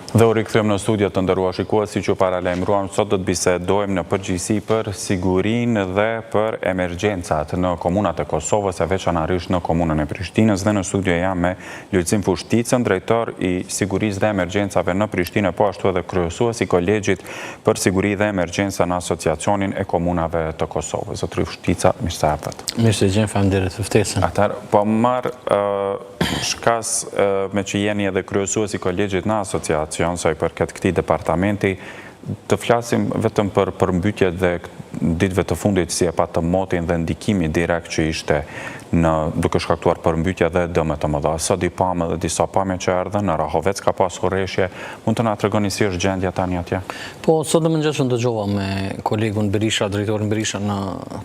Dhe u rikthyem në studio të nderuar shikues, siç ju paralajmëruam, sot do të bisedojmë në përgjithësi për sigurinë dhe për emergjencat në komunat e Kosovës, e veçanërisht në komunën e Prishtinës, dhe në studio jam me Lulzim Fushticën, drejtor I sigurisë dhe emergjencave në Prishtinë, po ashtu edhe kryesues I kolegjit për siguri dhe emergjenca në Asociacionin e Komunave të Kosovës. Zotri Fushtica, mirë se ardhët. Mirë se gjen, faleminderit për ftesën. Atëherë, po marr shkas me që jeni edhe kryesues I kolegjit në asociacion, sa I përket këtij departamenti, të flasim vetëm për përmbytjet dhe ditëve të fundit, si e patë motin dhe ndikimi direkt që ishte duke shkaktuar përmbytje dhe dëme të mëdha. Sot I pamë edhe disa pamje që erdhën, në Rahovec ka pasur rreshje. Mund të na tregoni si është gjendja tani atje? Po, sot në mëngjes unë dëgjova me kolegun Berisha, drejtorin Berisha në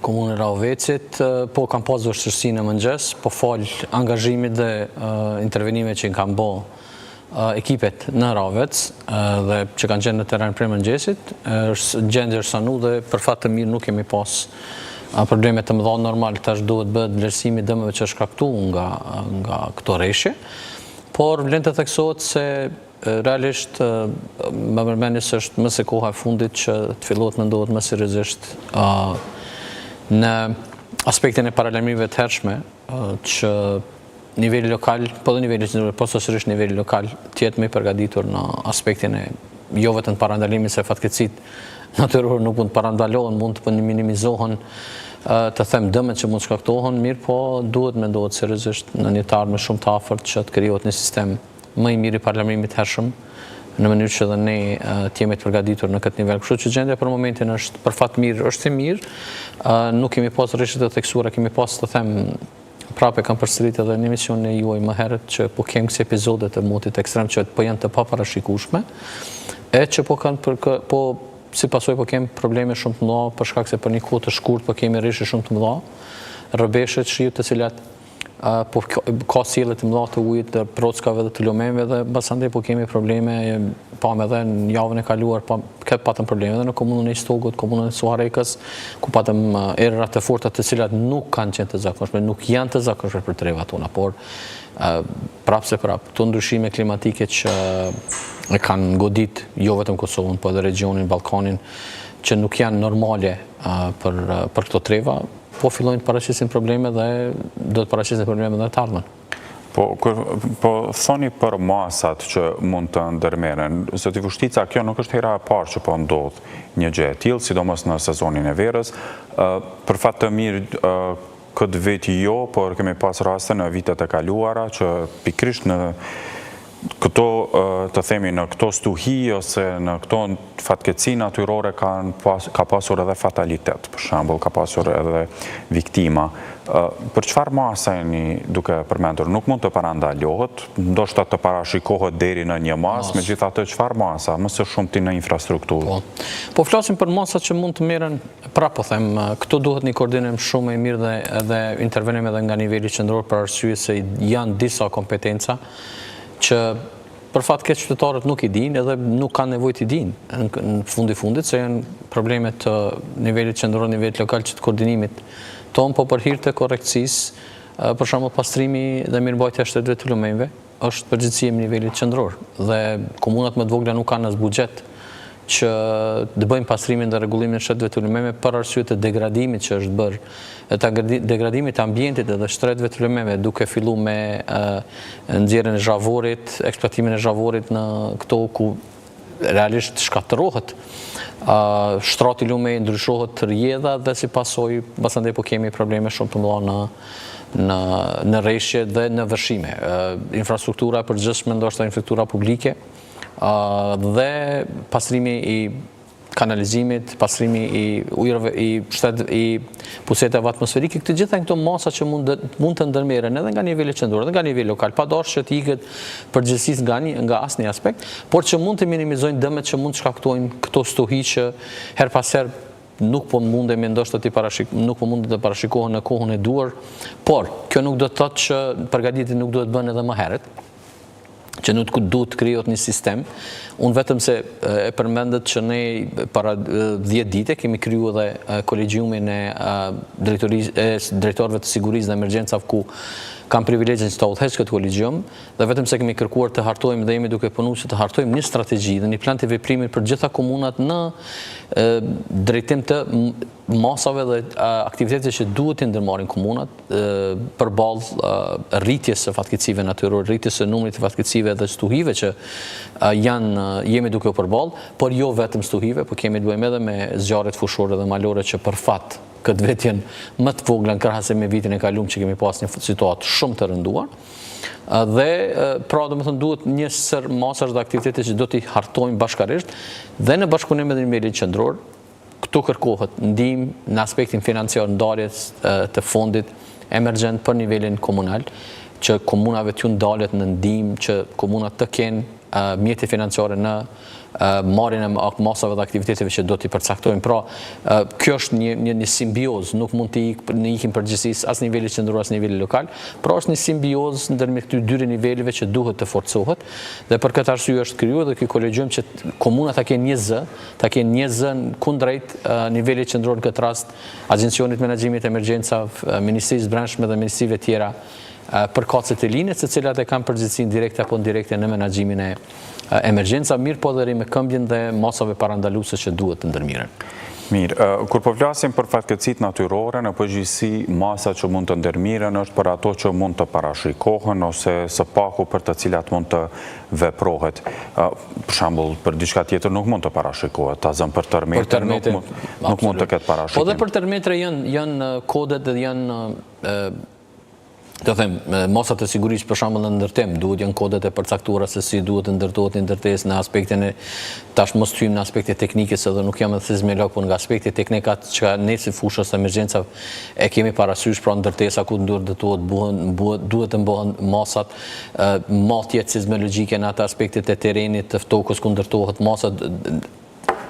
komunën e Rahovecit, po kam pas vështirësi në mëngjes, po fal angazhimit dhe intervenime që kanë bë ekipet në Rahovec dhe që kanë qenë në terren prej mëngjesit, gjendja është sanu dhe për fat të mirë nuk kemi pas probleme të mëdha. Normal tash duhet bëhet vlerësimi I dëmeve që është shkaktuar nga këto rreshje, por vlen të theksohet se realisht më përmendni se është më së koha e fundit që të fillohet mendohet më seriozisht në aspektin e paralajmërimeve të hershme që niveli lokal, po dhe niveli qendror, po sërish niveli lokal, tjetë më I përgatitur në aspektin e jo vetëm parandalimit se fatkeqësitë natyrore nuk mund të parandalohen, mund të minimizohen të them dëmet që mund të shkaktohen, mirë po duhet mendohet seriozisht në një tarë më shumë të afërt që të krijohet një sistem më I mirë I paralajmërimit të hershëm, në mënyrë që dhe ne të jemi të përgatitur në këtë nivel. Kështu që gjendja për momentin është për fat mirë, është e mirë, nuk kemi pas rreshje të theksuara, kemi pas të them prapë kam përsërit edhe në emisionin e juaj më herët që po kemi kësi epizode të motit ekstrem që po janë të paparashikueshme, e që po kanë si pasojë po kemi probleme shumë të mëdha për shkak se për një kohë të shkurt po kemi rreshje shumë të mëdha, rrëbeshe të shiut të cilat po ka sjellje të mëdha të ujit, të prockave dhe të lumeve dhe mbasandej po kemi probleme, pamë edhe në javën e kaluar patëm probleme edhe në komunën e Istogut, komunën e Suharekës, ku patëm erëra të forta të cilat nuk kanë qenë të zakonshme, nuk janë të zakonshme për trevat tona, por këto ndryshime klimatike që e kanë godit jo vetëm Kosovën, po edhe regionin, Ballkanin, që nuk janë normale për këto treva, po fillojnë të paraqisin probleme dhe do të paraqisin probleme dhe të ardhmen. Po thoni për masat që mund të ndërmeren, zoti Fushtica, kjo nuk është hera e parë që po ndodh një gjë e tillë, sidomos në sezonin e verës. Për fat të mirë këtë vit jo, por kemi pas raste në vitet e kaluara që pikrisht në këto të themi në këto stuhi ose në këto fatkeqësi natyrore ka pasur edhe fatalitet, për shembull ka pasur edhe viktima. Për çfarë masa jeni duke përmendur? Nuk mund të parandalohet, ndoshta të parashikohet deri në një masë, megjithatë çfarë masa, më së shumti në infrastrukturë? Po flasim për masat që mund të merren, po them, këtu duhet një koordinim shumë I mirë dhe intervenim edhe nga niveli qendror për arsye se janë disa kompetenca që për fat keq qytetarët nuk I dinë edhe nuk kanë nevojë të dinë në fundit se janë probleme të nivelit qendror, nivelit lokal që të koordinimit ton, po për hir të korrekcisë, për shembull pastrimi dhe mirëmbajtja e shtetëve të lumeve është përgjegjësia e nivelit qendror dhe komunat më të vogla nuk kanë as buxhet që të bëjnë pastrimin dhe rregullimin e shtetëve të lumeve për arsye të degradimit që është bërë, degradimit të ambientit edhe shtretëve të lumeve, duke filluar me nxjerrjen e zhavorit, eksploatimin e zhavorit në këto ku realisht shkatërrohet shtrati lume, ndryshohet rrjedha dhe si pasojë pasandej po kemi probleme shumë të mëdha në rreshje dhe në vëshime. Infrastruktura e përgjithshme, ndoshta infrastruktura publike, dhe pastrimi I kanalizimit, pastrimi I ujërave, I pusetave atmosferike, këtë gjitha këto masa që mund të ndërmeren edhe nga niveli qendror, edhe nga niveli lokal, pa dashur që të ikët përgjithësisht nga asnjë aspekt, por që mund të minimizojnë dëmet që mund të shkaktojnë këto stuhi që her pas her nuk po mundemi ndoshta nuk po mundet të parashikohen në kohën e duhur, por kjo nuk do të thotë që përgatitjet nuk duhet bëhen edhe më herët, që nuk duhet të krijohet një sistem. Unë vetëm se e përmendet që ne para 10 dite kemi kriju edhe kolegjiumin e drejtorëve të sigurisë dhe emergjencave ku kam privilegjin që të udhëheq këtë kolegjium dhe vetëm se kemi kërkuar të hartojmë dhe jemi duke punuar që të hartojmë një strategji dhe një plan të veprimit për gjitha komunat në drejtim të masave dhe aktivitetet që duhet të ndërmarrin komunat përballë rritjes së fatkeqësive natyrore, rritjes së numrit të fatkeqësive dhe stuhive që jemi duke u përballë, por jo vetëm stuhive, por kemi të bëjmë edhe me zjarret fushore dhe malore që për fat këtë vetë janë më të vogla në krahasim me vitin e kaluar që kemi pas një situatë shumë të rënduar. Dhe pra domethënë duhet një sër masash dhe aktivitete që do t'i hartojmë bashkarisht dhe në bashkëpunim me nivelin qendror. Këtu kërkohet ndihmë në aspektin financiar, ndarjes të fondit emergjent për nivelin komunal, që komunave t'ju ndalet në ndihmë që komunat të kenë mjete financiare në marrjen e masave dhe aktiviteteve që do t'i përcaktojmë. Pra, kjo është një simbiozë, nuk mund të ikim përgjithsisht as niveli qendror as niveli lokal, pra është një simbiozë ndërmjet këtyre dy nivelive që duhet të forcohet dhe për këtë arsye është krijuar dhe ky kolegjium që komunat ta kenë një zë kundrejt nivelit qendror në këtë rast Agjencionit Menaxhimit Emergjenca, Ministrisë Brendshme dhe ministrive tjera përkatëse të linjës, të cilat e kanë përgjegjësinë direkte apo indirekte në menaxhimin e emergjenca, mirë po dhe me këmbjen dhe masave parandaluese që duhet të ndërmiren. Mirë, kur po flasim për fatkeqësitë natyrore, në përgjithësi masa që mund të ndërmiren është për ato që mund të parashikohen ose së paku për të cilat mund të veprohet. Për shembull, për diçka tjetër nuk mund të parashikohet, ta zëm për tërmetre nuk mund të ketë parashikim. Po dhe për tërmetre janë kodet dhe janë të them, masat e sigurisë për shembull në ndërtim, duhet janë kodet e përcaktuara se si duhet të ndërtohet ndërtesë në aspektin e tash mos hyjmë në aspekte teknike se do nuk jam edhe seizmolog, por nga aspekte teknikat që ne si fushës së emergjencave e kemi parasysh pra ndërtesa ku duhet të mbohen masat, matjet seizmologjike në atë aspektet e terrenit të tokës ku ndërtohet masat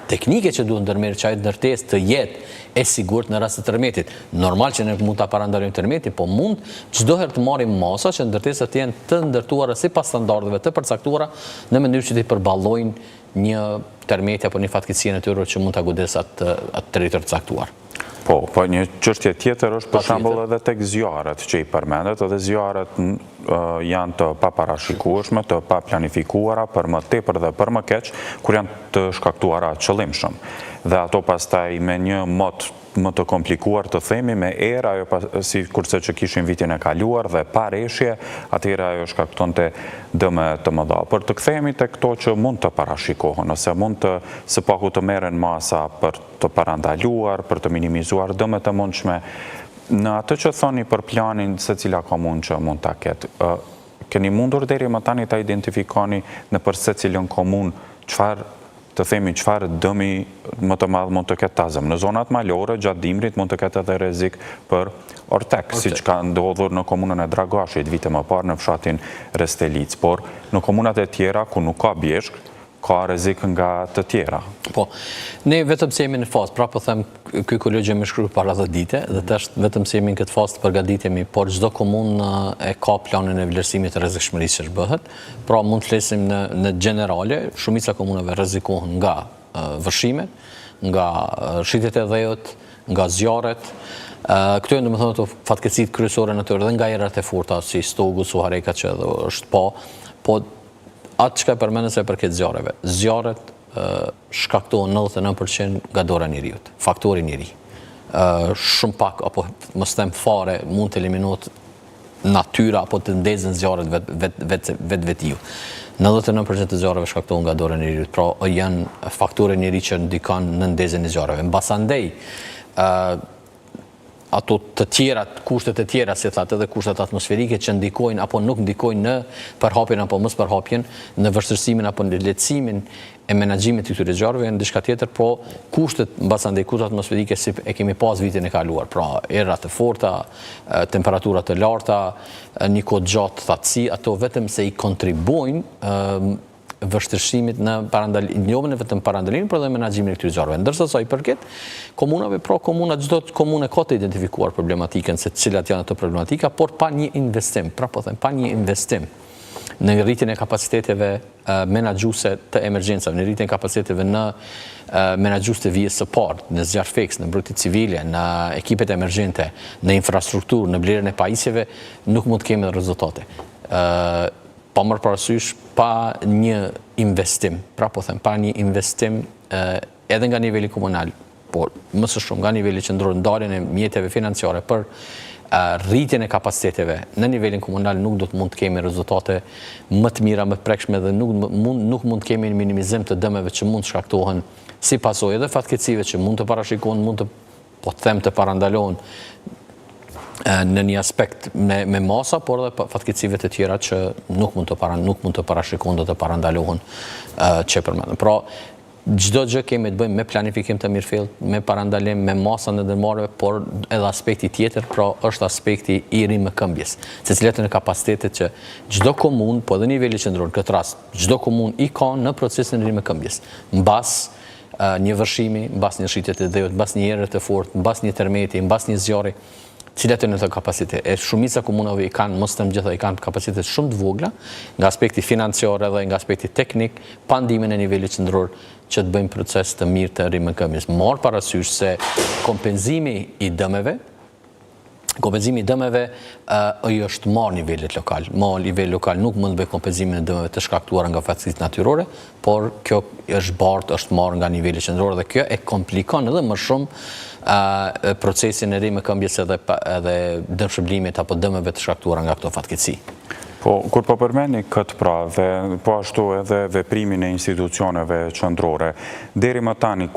teknike që duhet ndërmerr që ai ndërtesë të jetë e sigurt në rast të tërmetit. Normal që ne mund ta parandalojmë tërmetin, po mund çdo herë të marrim masa që ndërtesat të jenë të ndërtuara sipas standardeve të përcaktuara në mënyrë që të përballojnë një tërmeti apo një fatkeqësi natyrore që mund ta godesë atë territor të caktuar. Po një çështje tjetër është për shembull edhe tek zjarret që i përmendet, edhe zjarret janë të paparashikueshme, të paplanifikuara për më tepër dhe për më keq, kur janë të shkaktuara qëllimshëm. Dhe ato pastaj me një mod më të komplikuar të themi me erë, ajo si kurse që kishim vitin e kaluar dhe pa reshje, atëherë ajo shkaktonte dëme të mëdha. Por të kthehemi tek këto që mund të parashikohen, ose mund të së paku të merren masa për të parandaluar, për të minimizuar dëmet të mundshme. Në atë që thoni për planin se cila komunë që mund ta ketë, keni mundur deri më tani ta identifikoni në për secilën komunë çfarë dëmi më të madh mund të ketë tazëm. Në zonat malore, gjatë dimrit, mund të ketë edhe rrezik për ortek, siç ka ndodhur në komunën e Dragashit vite më parë në fshatin Restelic, por në komunat e tjera ku nuk ka bjeshk, ka rrezik nga të tjera. Po, ne vetëm se jemi në fazë, pra po them, ky kolegjium më shkruaj para 10 dite dhe tash vetëm se jemi në këtë fazë të përgatitemi, por çdo komunë e ka planin e vlerësimit të rrezikshmërisë që bëhet. Pra mund të flesim në generale, shumica komunave rrezikohen nga vëshimet, nga shitjet e dhejut, nga zjarret. Këto janë domethënë ato fatkeqësitë kryesore natyrore dhe nga errat e forta si stogu, suhareka që edhe është po atë që ka përmendur se përket zjarreve. Zjarret shkaktohen 99% nga dora e njeriut, faktori njeri. Shumë pak, apo mos them fare, mund të eliminohet natyra apo të ndezën zjarret vetiu. 99% të zjarreve shkaktohen nga dora e njeriut, pra janë faktorë njeri që ndikojnë në ndezjen e zjarreve. Mbasandej, ato të tjerat, kushtet e tjera, si thatë, edhe kushtet atmosferike që ndikojnë apo nuk ndikojnë në përhapjen apo mos përhapjen, në vështirësimin apo në lehtësimin e menaxhimit të këtyre zjarreve janë diçka tjetër, po kushtet mbasandej kushtet atmosferike si e kemi pas vitin e kaluar, pra erra të forta, temperatura të larta, një kohë gjatë thatësi, ato vetëm se i kontribuojnë vështirësimit në jo vetëm parandalimin, por edhe menaxhimin e këtyre zjarreve. Ndërsa sa i përket komunave, pra çdo komunë ka të identifikuar problematikën se cilat janë ato problematika, por pa një investim, pra po them, pa një investim në rritjen e kapaciteteve menaxhuese të emergjencave, në rritjen e kapaciteteve në menaxhues të vijës së parë, në zjarrfeks, në mbrojtje civile, në ekipet emergjente, në infrastrukturë, në blerjen e pajisjeve, nuk mund të kemi rezultate. Pa marrë parasysh pa një investim, pra po them, pa një investim edhe nga niveli komunal, por më së shumë nga niveli qendror, ndarjen e mjeteve financiare për rritjen e kapaciteteve në nivelin komunal, nuk do të mund të kemi rezultate më të mira, më të prekshme dhe nuk mund të kemi një minimizim të dëmeve që mund të shkaktohen si pasojë edhe fatkeqësive që mund të parashikohen, mund të po them të parandalohen në një aspekt me masa, por edhe fatkeqësive të tjera që nuk mund të parashikohen dhe të parandalohen që përmendëm. Pra, çdo gjë kemi të bëjmë me planifikim të mirëfillt, me parandalim, me masën e dërmarrjeve, por edhe aspekti tjetër, pra është aspekti i rimëkëmbjes, secilën e kapacitetit që çdo komunë, po edhe niveli qendror, në këtë rast, çdo komunë i ka në procesin e rimëkëmbjes, mbas një vërshimi, mbas një shitje të dhëut, mbas një erë të fortë, mbas një termeti, mbas një zjarri, cilat janë të kapacitet. Shumica komunave i kanë, mos të gjitha, i kanë kapacitet shumë të vogla, nga aspekti financiar edhe nga aspekti teknik, pa ndikimin e nivelit qendror që të bëjmë proces të mirë të rimëkëmbjes. Marr parasysh se kompenzimi i dëmeve është marrë nivelit lokal. Nivel lokal nuk mund të bëjë kompenzimin e dëmeve të shkaktuara nga fatkeqësitë natyrore, por kjo është marrë nga niveli qendror dhe kjo e komplikon edhe më shumë procesin e rimëkëmbjes edhe dëmshpërblimit apo dëmeve të shkaktuara nga këto fatkeqësi. Po, kur po përmeni këtë pra, dhe po ashtu edhe veprimin e institucioneve qendrore, deri më tani,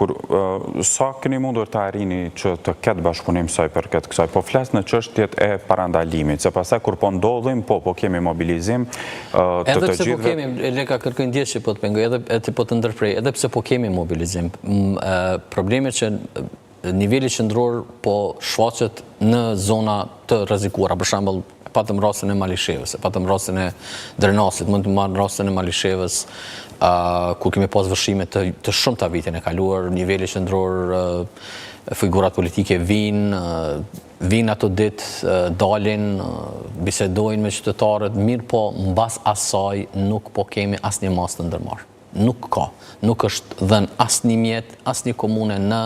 sa keni mundur të arrini që të ketë bashkëpunim saj për këtë kësaj, po flas në çështjet e parandalimit, se pastaj kur po ndodhim, po kemi mobilizim të të gjithëve. Edhe pse po kemi, Leka kërkoj ndjes që po të pengoj, edhe po të ndërprej, edhe pse po kemi mobilizim, problemi që niveli qendror po shfaqet në zona të rrezikuara, për shembull patëm rastin e Malishevës, patëm rastin e Drenasit, mund të marrë rastin e Malishevës, ku kemi pas vërshime të shumta vitin e kaluar, niveli qendror, figurat politike vinë ato ditë, dalin, bisedojnë me qytetarët, mirë po mbas asaj nuk po kemi asnjë masë të ndërmarrë. Nuk ka. Nuk është dhënë asnjë mjet, asnjë komune në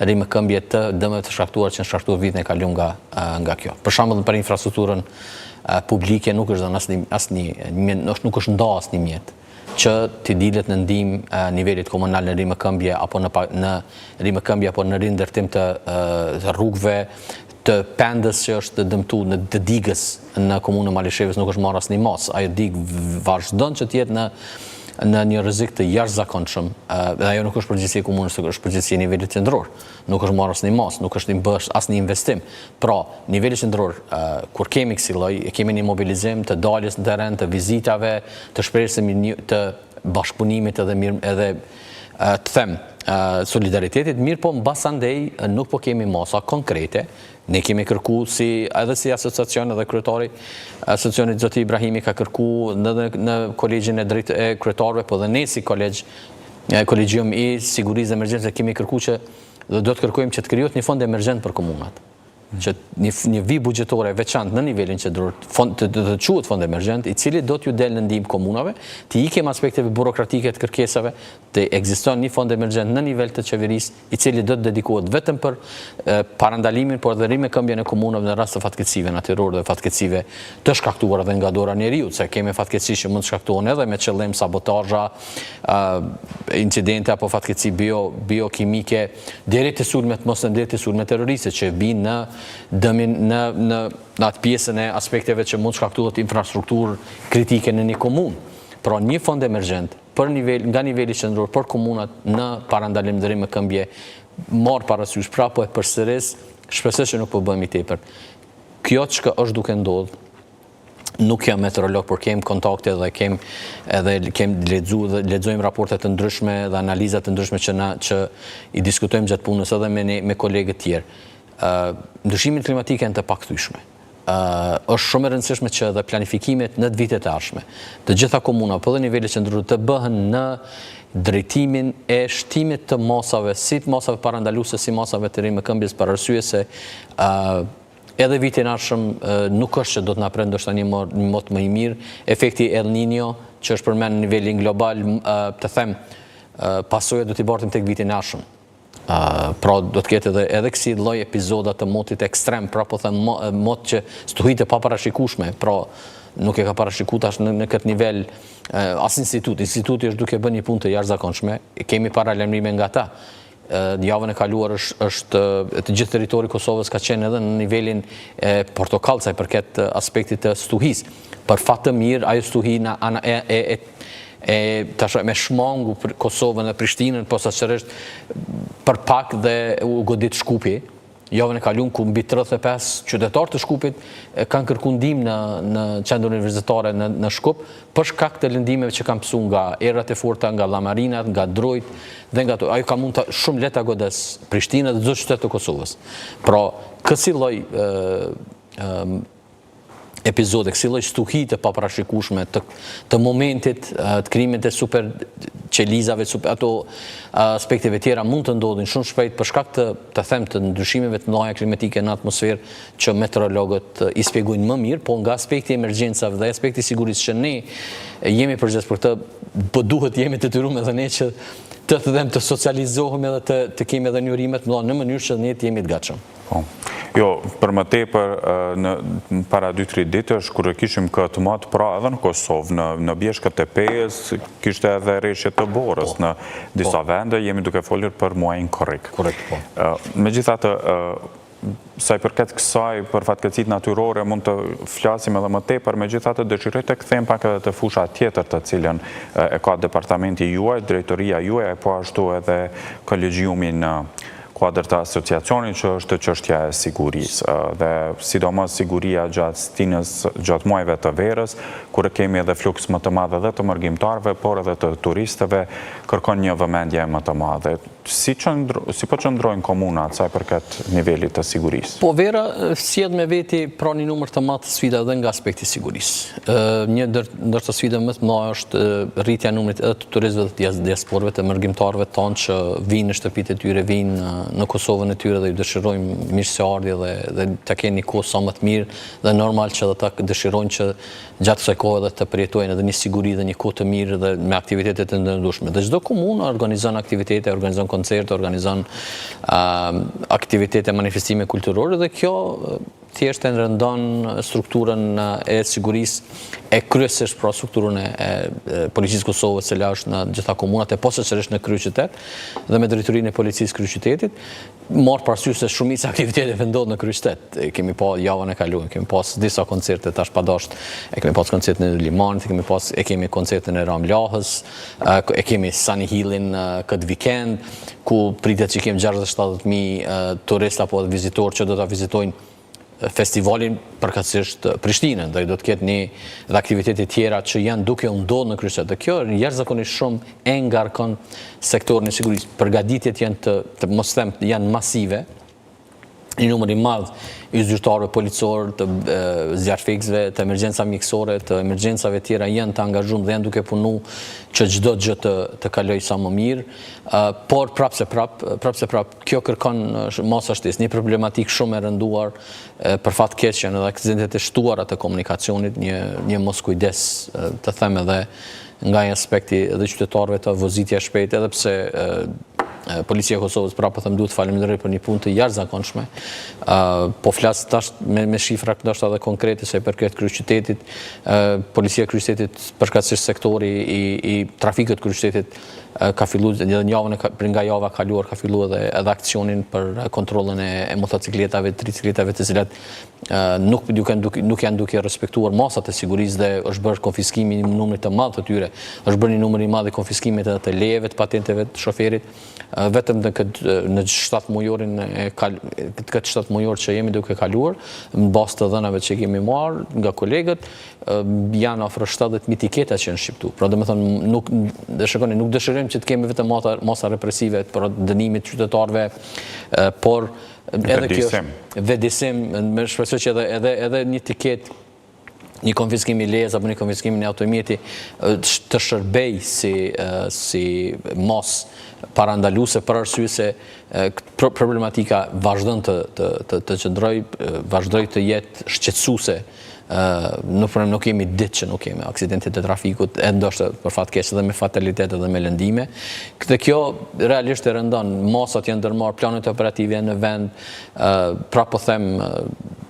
rimëkëmbje të dëmeve të shkaktuar që në shkaktuar vitin e kaluar nga kjo. Për shembull, për infrastrukturën publike nuk është dhënë nuk është nda asnjë mjet që t'i dilet në ndihmë nivelit komunal në rimëkëmbje apo në rimëkëmbje apo në rindërtim të rrugëve, të pendës që është dëmtuar në të digës në komunën Malishevës nuk është marrë asnjë mas. Ajo digë vazhdon që të jetë në një rrezik të jashtëzakonshëm, dhe ajo nuk është përgjegjësi e komunës, është përgjegjësi e nivelit qendror. Nuk është marrë asnjë mas, nuk është bësh asnjë investim. Pra, niveli qendror, kur kemi kësi lloj, kemi një mobilizim të daljes në terren, të vizitave, të shpresë të bashkëpunimit edhe të them solidaritetit, mirë po mbasandej nuk po kemi masa konkrete. Ne kemi kërku edhe si asociacion edhe kryetari asociacionit Zoti Ibrahimi ka kërku në kolegjin e kryetarëve, po dhe ne si kolegjium i sigurisë dhe emergjencës kemi kërku që do të kërkojmë që të krijohet një fond emergjent për komunat. Që një vijë buxhetore veçantë në nivelin qendror të quhet fond emergjent, i cili do t'ju del në ndihmë komunave, të ikim aspekteve burokratike të kërkesave, të ekziston një fond emergjent në nivel të qeverisë, i cili do të dedikohet vetëm për parandalimin, por edhe rimëkëmbjen e komunave në rast të fatkeqësive natyrore dhe fatkeqësive të shkaktuara edhe nga dora e njeriut, se kemi fatkeqësi që mund të shkaktohen edhe me qëllim sabotazha, incidente apo fatkeqësi biokimike, deri te sulmet, mos deri te sulmet terroriste që vijnë në dëmin në atë pjesën e aspekteve që mund shkaktohet infrastrukturë kritike në një komunë. Pra një fond emergjent nga niveli qendror për komunat në parandalim dhe rimëkëmbje marr parasysh, pra po e përsëris, shpresoj që nuk po bëhemi tepër. Kjo çka është duke ndodhur, nuk jam meteorolog, por kem kontakte dhe lexojmë raporte të ndryshme dhe analiza të ndryshme që i diskutojmë gjatë punës edhe me kolegët tjerë. Ndryshimin klimatik janë të pakthyeshme. Është shumë e rëndësishme që edhe planifikimet në vitet e ardhshme të gjitha komunave, po dhe nivelit qendror të bëhen në drejtimin e shtimit të masave, si të masave parandaluese, si masave të rimëkëmbjes, për arsye se edhe viti ardhshëm nuk është që do të na pret ndoshta një mot më i mirë, efekti El Niño që është përmend në nivelin global, të them, pasojat do t'i bartim tek viti i ardhshëm. Pra do të ketë edhe kësi lloj epizoda të motit ekstrem, pra po them mot që stuhitë e paparashikueshme, pra nuk e ka parashikuar tash në këtë nivel as instituti është duke bërë një punë të jashtëzakonshme, kemi paralajmërime nga ata. Javën e kaluar është të gjithë territori i Kosovës ka qenë edhe në nivelin portokall sa i përket aspektit të stuhisë. Për fat të mirë, ajo stuhi tash me shmangu për Kosovën dhe Prishtinën, posaçërisht për pak dhe u godit Shkupi. Javën e kaluar ku mbi 35 qytetarë të Shkupit kanë kërkuar ndihmë në qendrën universitare në Shkup për shkak të lëndimeve që kanë pësuar nga errat e forta, nga llamarinat, nga drojt dhe nga ato. Ajo ka mund të shumë lehtë godes Prishtinë dhe çdo qytet të Kosovës. Pra, kësi lloj epizode, kësi lloj stuhi të paparashikueshme të momentit, të krimit të super qelizave, ato aspekteve tjera mund të ndodhin shumë shpejt për shkak të ndryshimeve të mëdha klimatike në atmosferë që meteorologët i shpjegojnë më mirë, po nga aspekti i emergjencave dhe aspekti i sigurisë që ne jemi përgjegjës për këtë, po duhet jemi detyruar edhe ne që të socializohemi edhe të kemi edhe njërimet në mënyrë që ne të jemi të gatshëm. Jo, për më tepër para 2-3 ditësh, kur e kishim këtë mat, pra edhe në Kosovë, në bjeshkët e Pejës, kishte edhe rreshje të borës në disa vende, jemi duke folur për muajin korrik. Korrekt, po. Megjithatë, sa i përket kësaj për fatkeqësitë natyrore mund të flasim edhe më tepër, megjithatë dëshiroj të kthem pak edhe të fusha tjetër të cilën e ka departamenti juaj, drejtoria juaj, po ashtu edhe kolegjiumi në kuadër të asociacionit që është çështja e sigurisë dhe sidomos siguria gjatë stinës, gjatë muajve të verës, kur kemi edhe fluks më të madh edhe të mërgjimtarëve, por edhe të turistëve, kërkon një vëmendje më të madhe. Si po qëndrojnë komunat sa i përket nivelit të sigurisë? Po vera sjell me veti pra një numër të madh të sfida edhe nga aspekti i sigurisë. Një ndër të sfidave më të mëdha është rritja e numrit edhe të turistëve të diasporëve, të mërgjimtarëve tonë që vinë në shtëpitë e tyre, vinë në Kosovën e tyre dhe i dëshirojmë mirëseardhje dhe të kenë një kohë sa më të mirë dhe normal që ata dëshirojnë që gjatë kësaj kohe dhe të përjetojnë edhe një siguri dhe një kohë të mirë dhe me aktivitete të ndërshme. Dhe çdo komunë organizon aktivitete, organizon koncerte, organizon aktivitete, manifestime kulturore dhe kjo thjesht e rëndon strukturën e sigurisë e kryesisht pra strukturën e policisë Kosovës që është në gjitha komunat e posaçërisht në kryeqytet dhe me drejtorinë e policisë kryeqytetit, marr parasysh se shumica aktiviteteve ndodhen në kryeqytet. Kemi pa javën e kaluar, kemi pas disa koncerte tash padasht, kemi pas koncertin e Limanit, kemi koncertin e Ramlahës, e kemi Sunny Hillin këtë vikend, ku pritet që kemi 60-70.000 turistë apo vizitorë që do ta vizitojnë festivalin përkatësisht Prishtinën, dhe do të ketë një dhe aktivitete tjera që janë duke u ndodhur në kryeqytet. Dhe kjo jashtëzakonisht shumë e ngarkon sektorin e sigurisë. Përgatitjet janë të mos them janë masive. Një numër i madh i zyrtarëve policorë, të zjarfikësve, të emergjenca mjekësore, të emergjencave tjera janë të angazhuar dhe janë duke punuar që çdo gjë të kalojë sa më mirë, por prapse prap kjo kërkon masa shtesë, një problematikë shumë e rënduar për fat keq janë edhe aksidentet e shtuara të komunikacionit, një mos kujdes të them edhe nga një aspekti edhe qytetarëve të vozitja shpejt, edhe pse Policia e Kosovës prapë them duhet falenderoj për një punë të jashtëzakonshme. Po flas tash me shifra ndoshta edhe konkrete se përket kryeqytetit, Policia e kryeqytetit përkatësisht sektori i trafikut kryeqytetit ka filluar edhe nga java kaluar ka filluar edhe aksionin për kontrollin e motocikletave, tricikletave të cilat nuk janë duke respektuar masat e sigurisë dhe është bërë konfiskimi një numri të madh të tyre. Është bërë një numër i madh i konfiskimit edhe të lejeve, të patenteve të shoferit, vetëm në 7 mujorin këtë 7 mujor që jemi duke kaluar, në bazë të dhënave që kemi marrë nga kolegët, janë afër 70.000 tiketa që janë shqiptuar. Pra domethënë nuk dëshirojmë që të kemi vetëm masa represive për dënimit qytetarëve, por edhe kjo vedisim, më shpresoj që edhe një tiketë një konfiskim i lejës apo një konfiskim i automjeti të shërbej si mos parandaluese për arsye se problematika vazhdon të qëndroj, vazhdoj të jetë shqetësuese. Nuk kemi ditë që nuk kemi aksidentet të trafikut, ndoshta për fat keq edhe me fatalitet edhe me lëndime. Këtë kjo realisht e rëndon, mosat janë ndërmarrë, planet operative janë në vend, pra po them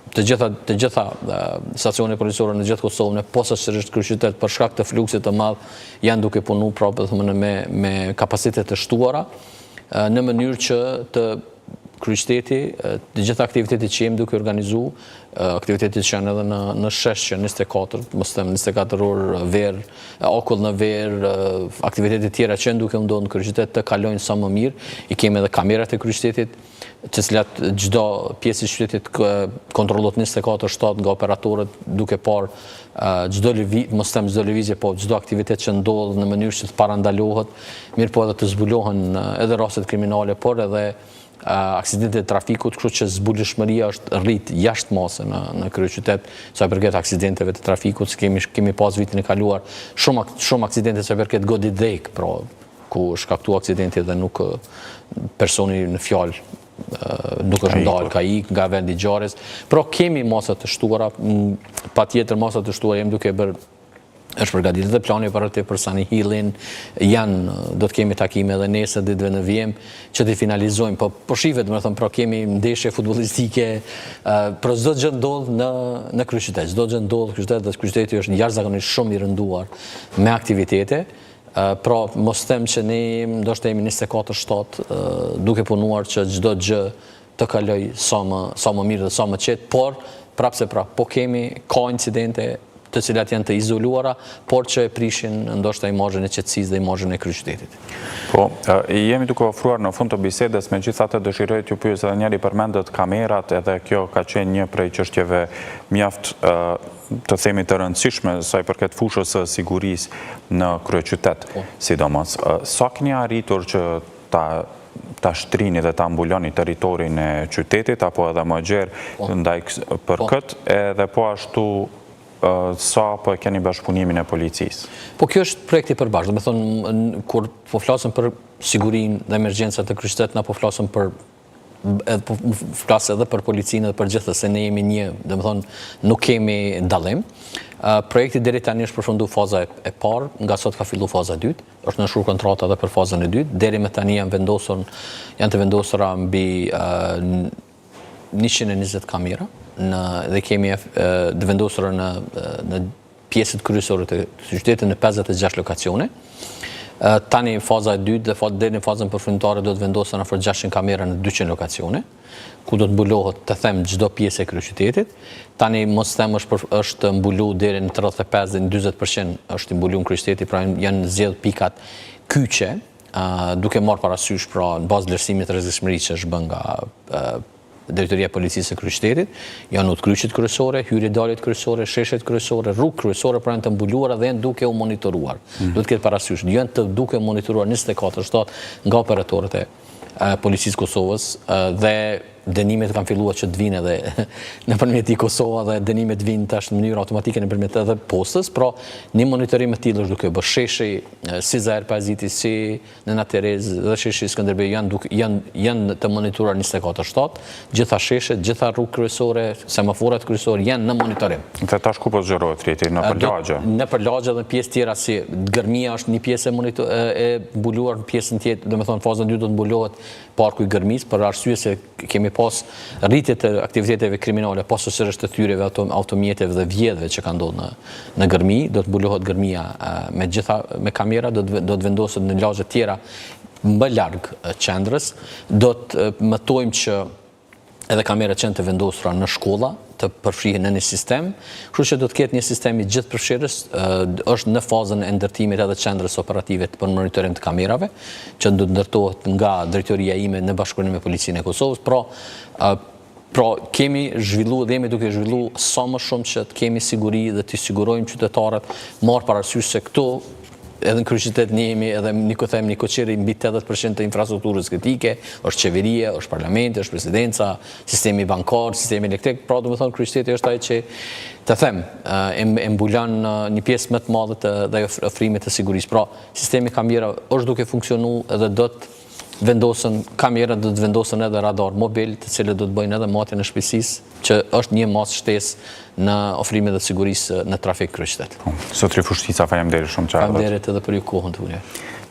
të gjitha stacionet policore në gjithë Kosovën, posaçërisht kryeqytet për shkak të fluksit të madh janë duke punu me kapacitete të shtuara në mënyrë që të kryeqyteti, të gjitha aktivitetet që jemi duke organizu, aktivitetet që janë edhe në shesh që 24, mos them 24 orë verë, okull në verë, aktivitetet tjera që janë duke ndodhur në kryeqytet të kalojnë sa më mirë. I kemi edhe kamerat e kryeqytetit, të cilat çdo pjesë e qytetit kontrollohet 24/7 nga operatorët, duke parë çdo lëvizje, mos them çdo lëvizje, po çdo aktivitet që ndodh në mënyrë që të parandalohet, mirë po edhe të zbulohen edhe rastet kriminale, por edhe aksidente të trafikut, kështu që zbulishmëria është rrit jashtë mase në kryeqytet sa i përket aksidenteve të trafikut. Kemi pas vitin e kaluar shumë aksidente sa i përket godit drek, ku shkaktu aksidenti dhe nuk personi në fjalë nuk është ndalë, ka ikë nga vendi i ngjarjes. Pra kemi masa të shtuara, patjetër masa të shtuara jemi duke bërë, është përgatitur dhe plani operativ për Sani Hillin, do të kemi takime edhe nesër ditëve në vijim që të finalizojmë, po shihet, domethënë, pra kemi ndeshje futbollistike, për çdo gjë ndodh në kryeqytet, çdo gjë ndodh në kryeqytet, dhe kryeqyteti është jashtëzakonisht shumë i rënduar me aktivitete. Pra mos them që ne ndoshta jemi 24/7 duke punuar që çdo gjë të kaloj sa më mirë dhe sa më qetë, por prapse po kemi ka incidente të cilat janë të izoluara, por që e prishin ndoshta imazhin e qetësisë dhe imazhin e kryeqytetit. Po, jemi duke ofruar në fund të bisedës, megjithatë dëshiroj t'ju pyes edhe njëri përmendet kamerat, edhe kjo ka qenë një prej çështjeve mjaft të themi të rëndësishme sa i përket fushës së sigurisë në kryeqytet, sidomos. Sa keni arritur që ta shtrini dhe ta mbuloni territorin e qytetit, apo edhe më gjerë ndaj për këtë, edhe po ashtu sa po e keni bashkëpunimin e policisë? Po kjo është projekti i përbashkët. Do të thonë, kur po flasim për sigurinë dhe emergjencat të kryeqytetit, na po flasim flas edhe për policinë dhe për gjithë, se ne jemi një, do të thonë, nuk kemi dallim. Projekti deri tani është përfunduar faza e parë, nga sot ka filluar faza e dytë, është nënshkruar kontrata edhe për fazën e dytë. Deri më tani janë të vendosura mbi 120 kamera, dhe kemi të vendosura në pjesët kryesore të qytetit në 56 lokacione. Tani faza e dytë dhe deri në fazën përfundimtare do të vendosen afër 600 kamera në 200 lokacione, ku do të mbulohet, të them, çdo pjesë e kryeqytetit. Tani mos them është mbuluar deri në 35 dhe në 40% është mbuluar kryeqyteti, pra janë zgjedh pikat kyçe, duke marrë parasysh pra në bazë vlerësimit të rrezikshmërisë që është bën nga Drejtoria e Policisë së Kryeqytetit, janë udhkryqjet kryesore, hyrje-daljet kryesore, sheshet kryesore, rrugë kryesore pra janë të mbuluara dhe janë duke u monitoruar. Duhet të ketë parasysh, janë të duke u monitoruar 24/7 nga operatorët e Policisë Kosovës, dhe dënimet kanë filluar që të vinë edhe nëpërmjet Kosova, dhe dënimet vinë tash në mënyrë automatike nëpërmjet edhe postës, pra një monitorim të tillë është duke bërë. Sheshi si Zahir Paziti, si Nena Terez dhe sheshi Skënderbej janë të monitoruar 24/7, gjitha sheshet, gjitha rrugë kryesore, semaforat kryesor janë në monitorim. Dhe tash ku po zgjerohet rrjeti? Në përlagje? Në përlagje dhe pjesë tjera si Gërmia është një pjesë e mbuluar, në pjesën tjetër, domethënë fazën 2 do të mbulohet parku i Gërmisë, për arsye se kemi pas rritje të aktiviteteve kriminale, posaçërisht të thyrjeve, automjeteve dhe vjedhve që ka ndodhur në Gërmi. Do të mbulohet Gërmia me kamera, do të vendoset në lagje tjera më larg qendrës. Do të mëtojmë që edhe kamerat që janë të vendosura në shkolla të përfshihen në një sistem, kështu që do të ketë një sistem i gjithë përfshirës, është në fazën e ndërtimit edhe qendrës operative për monitorim të kamerave, që do të ndërtohet nga drejtoria ime në bashkëpunim me Policinë e Kosovës. Pra kemi zhvilluar dhe jemi duke zhvilluar sa më shumë që të kemi siguri dhe të sigurojmë qytetarët, marrë parasysh se këto edhe në kryeqytet njemi, edhe një koqiri mbi 80% të infrastrukturës kritike, është qeveria, është parlamenti, është presidenca, sistemi bankar, sistemi elektrik, pra do të thonë kryeqyteti është ai që të them, e mbulon një pjesë më të madhe të ofrimit të sigurisë. Pra, sistemi kamera është duke funksionu edhe do të vendosen kamerat, do të vendosen edhe radar mobil, të cilët do të bëjnë edhe matjen e shpejtësisë, që është një masë shtesë në ofrimin e sigurisë në trafik kryeqytet. Zotri Fushtica, faleminderit shumë çfarë. Faleminderit edhe për ju kohën tuaj.